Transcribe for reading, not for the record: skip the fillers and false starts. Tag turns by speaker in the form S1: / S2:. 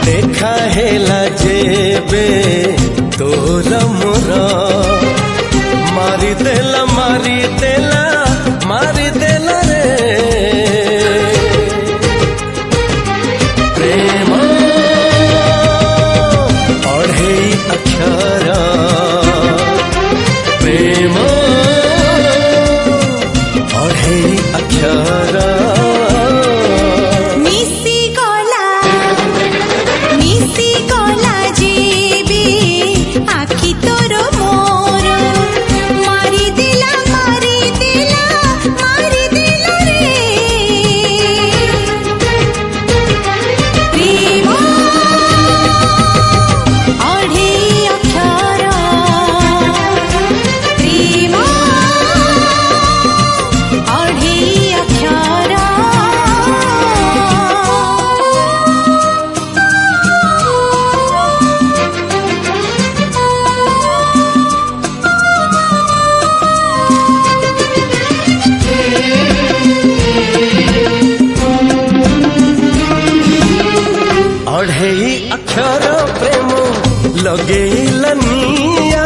S1: देखा हेला जेबे तोर मोर मारी देला रे प्रेम अढ़ेई अक्षर प्रेम अढ़ेई अक्षर अढ़ेई अक्षर प्रेम लगेला निया